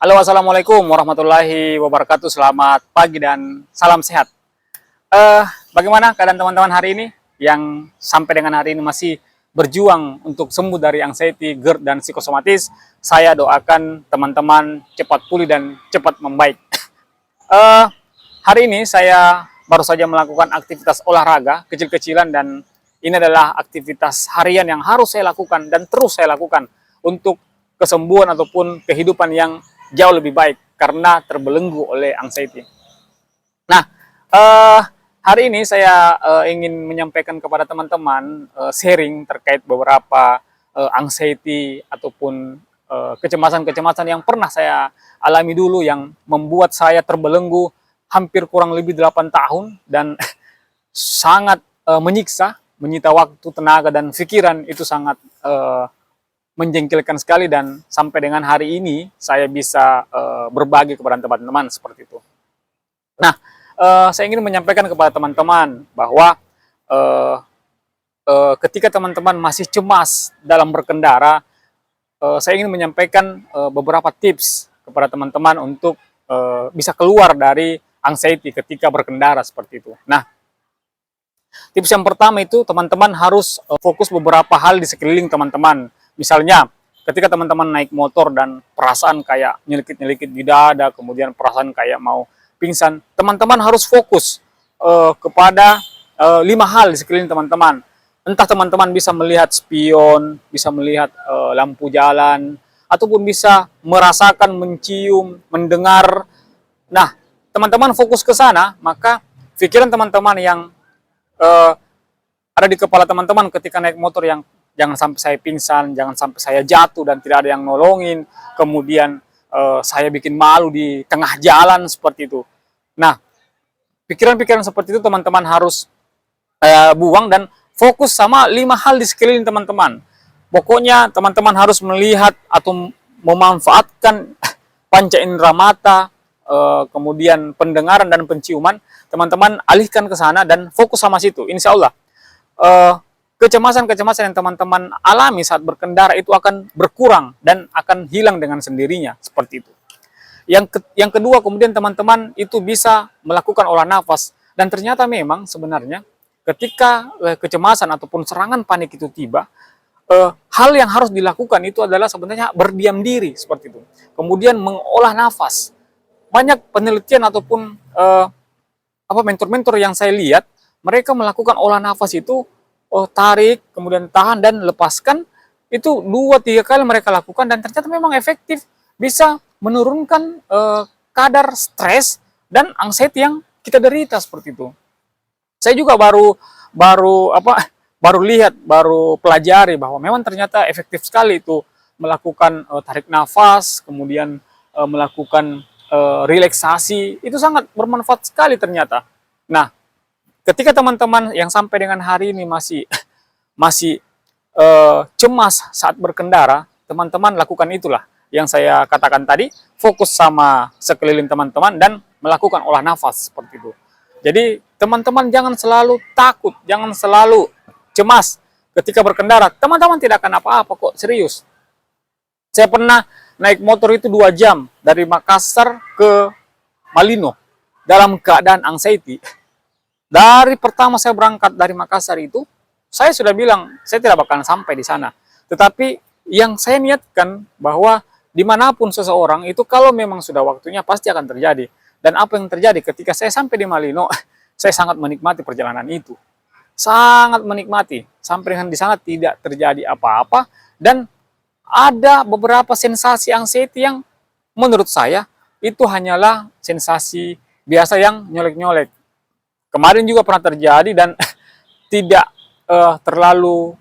Halo, assalamualaikum warahmatullahi wabarakatuh. Selamat pagi dan salam sehat. Bagaimana keadaan teman-teman hari ini yang sampai dengan hari ini masih berjuang untuk sembuh dari anxiety, GERD, dan psikosomatis? Saya doakan teman-teman cepat pulih dan cepat membaik. Hari ini saya baru saja melakukan aktivitas olahraga kecil-kecilan dan ini adalah aktivitas harian yang harus saya lakukan dan terus saya lakukan untuk kesembuhan ataupun kehidupan yang jauh lebih baik karena terbelenggu oleh anxiety. Nah, hari ini saya ingin menyampaikan kepada teman-teman sharing terkait beberapa anxiety ataupun kecemasan-kecemasan yang pernah saya alami dulu yang membuat saya terbelenggu hampir kurang lebih 8 tahun dan sangat menyiksa, menyita waktu, tenaga, dan pikiran. Itu sangat menjengkelkan sekali dan sampai dengan hari ini saya bisa berbagi kepada teman-teman seperti itu. Nah, saya ingin menyampaikan kepada teman-teman bahwa ketika teman-teman masih cemas dalam berkendara, saya ingin menyampaikan beberapa tips kepada teman-teman untuk bisa keluar dari anxiety ketika berkendara seperti itu. Nah, tips yang pertama itu teman-teman harus fokus beberapa hal di sekeliling teman-teman. Misalnya, ketika teman-teman naik motor dan perasaan kayak nyelekit-nyelekit di dada, kemudian perasaan kayak mau pingsan, teman-teman harus fokus kepada 5 hal di sekeliling teman-teman. Entah teman-teman bisa melihat spion, bisa melihat lampu jalan, ataupun bisa merasakan, mencium, mendengar. Nah, teman-teman fokus ke sana, maka pikiran teman-teman yang ada di kepala teman-teman ketika naik motor yang jangan sampai saya pingsan, jangan sampai saya jatuh dan tidak ada yang nolongin, kemudian saya bikin malu di tengah jalan seperti itu. Nah, pikiran-pikiran seperti itu teman-teman harus buang dan fokus sama 5 hal di sekeliling teman-teman. Pokoknya teman-teman harus melihat atau memanfaatkan panca indera mata, kemudian pendengaran dan penciuman. Teman-teman alihkan ke sana dan fokus sama situ. Insya Allah kecemasan-kecemasan yang teman-teman alami saat berkendara itu akan berkurang dan akan hilang dengan sendirinya seperti itu. Yang kedua, kemudian teman-teman itu bisa melakukan olah nafas, dan ternyata memang sebenarnya ketika kecemasan ataupun serangan panik itu tiba, hal yang harus dilakukan itu adalah sebenarnya berdiam diri seperti itu, kemudian mengolah nafas. Banyak penelitian ataupun mentor-mentor yang saya lihat, mereka melakukan olah nafas itu tarik, kemudian tahan dan lepaskan, itu 2-3 kali mereka lakukan dan ternyata memang efektif, bisa menurunkan kadar stres dan anxiety yang kita derita seperti itu. Saya juga baru lihat, baru pelajari bahwa memang ternyata efektif sekali itu melakukan tarik nafas, kemudian melakukan relaksasi, itu sangat bermanfaat sekali ternyata. Nah, ketika teman-teman yang sampai dengan hari ini masih cemas saat berkendara, teman-teman lakukan itulah yang saya katakan tadi, fokus sama sekeliling teman-teman dan melakukan olah nafas seperti itu. Jadi teman-teman jangan selalu takut, jangan selalu cemas ketika berkendara. Teman-teman tidak akan apa-apa kok, serius. Saya pernah naik motor itu 2 jam dari Makassar ke Malino dalam keadaan anxiety. Dari pertama saya berangkat dari Makassar itu, saya sudah bilang, saya tidak bakalan sampai di sana. Tetapi yang saya niatkan bahwa dimanapun seseorang itu kalau memang sudah waktunya pasti akan terjadi. Dan apa yang terjadi ketika saya sampai di Malino, saya sangat menikmati perjalanan itu. Sangat menikmati. Sampai dengan di sana tidak terjadi apa-apa. Dan ada beberapa sensasi anxiety yang menurut saya itu hanyalah sensasi biasa yang nyolek-nyolek. Kemarin juga pernah terjadi dan tidak terlalu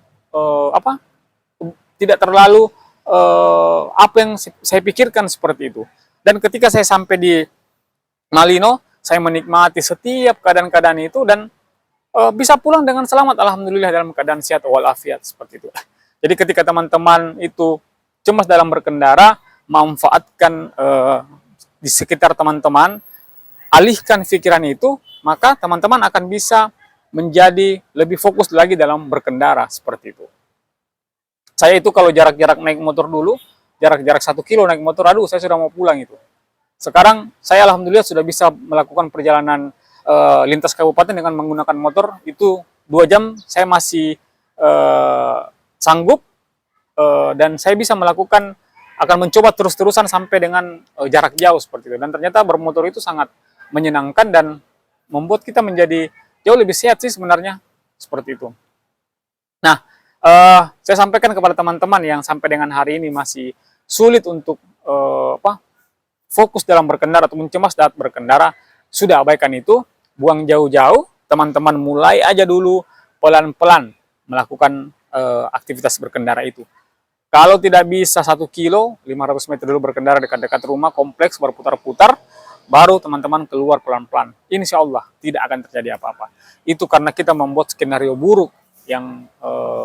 apa yang saya pikirkan seperti itu. Dan ketika saya sampai di Malino, saya menikmati setiap keadaan-keadaan itu dan bisa pulang dengan selamat, alhamdulillah, dalam keadaan sehat walafiat seperti itu. Jadi ketika teman-teman itu cemas dalam berkendara, manfaatkan di sekitar teman-teman, alihkan pikiran itu, maka teman-teman akan bisa menjadi lebih fokus lagi dalam berkendara seperti itu. Saya itu kalau jarak-jarak naik motor dulu, jarak-jarak 1 kilo naik motor, aduh saya sudah mau pulang itu. Sekarang saya alhamdulillah sudah bisa melakukan perjalanan lintas kabupaten dengan menggunakan motor itu 2 jam saya masih sanggup, dan saya bisa melakukan, akan mencoba terus-terusan sampai dengan jarak jauh seperti itu. Dan ternyata bermotor itu sangat menyenangkan dan membuat kita menjadi jauh lebih sehat sih sebenarnya, seperti itu. Nah, saya sampaikan kepada teman-teman yang sampai dengan hari ini masih sulit untuk fokus dalam berkendara atau mencemas saat berkendara, sudah abaikan itu, buang jauh-jauh, teman-teman mulai aja dulu pelan-pelan melakukan aktivitas berkendara itu. Kalau tidak bisa 1 kilo, 500 meter dulu berkendara dekat-dekat rumah, kompleks, berputar-putar, baru teman-teman keluar pelan-pelan. Insya Allah tidak akan terjadi apa-apa. Itu karena kita membuat skenario buruk yang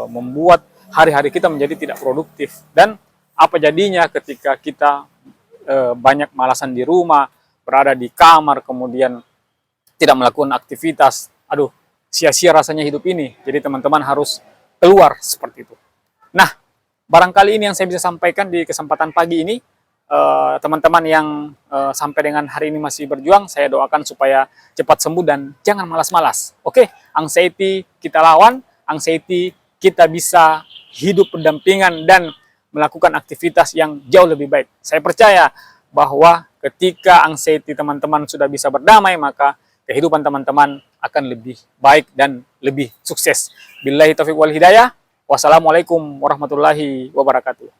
membuat hari-hari kita menjadi tidak produktif. Dan apa jadinya ketika kita banyak malasan di rumah, berada di kamar, kemudian tidak melakukan aktivitas. Aduh, sia-sia rasanya hidup ini. Jadi teman-teman harus keluar seperti itu. Nah, barangkali ini yang saya bisa sampaikan di kesempatan pagi ini. Teman-teman yang sampai dengan hari ini masih berjuang, saya doakan supaya cepat sembuh dan jangan malas-malas. Oke, anxiety kita lawan, anxiety kita bisa hidup berdampingan dan melakukan aktivitas yang jauh lebih baik. Saya percaya bahwa ketika anxiety teman-teman sudah bisa berdamai, maka kehidupan teman-teman akan lebih baik dan lebih sukses. Billahi taufiq wal hidayah. Wassalamualaikum warahmatullahi wabarakatuh.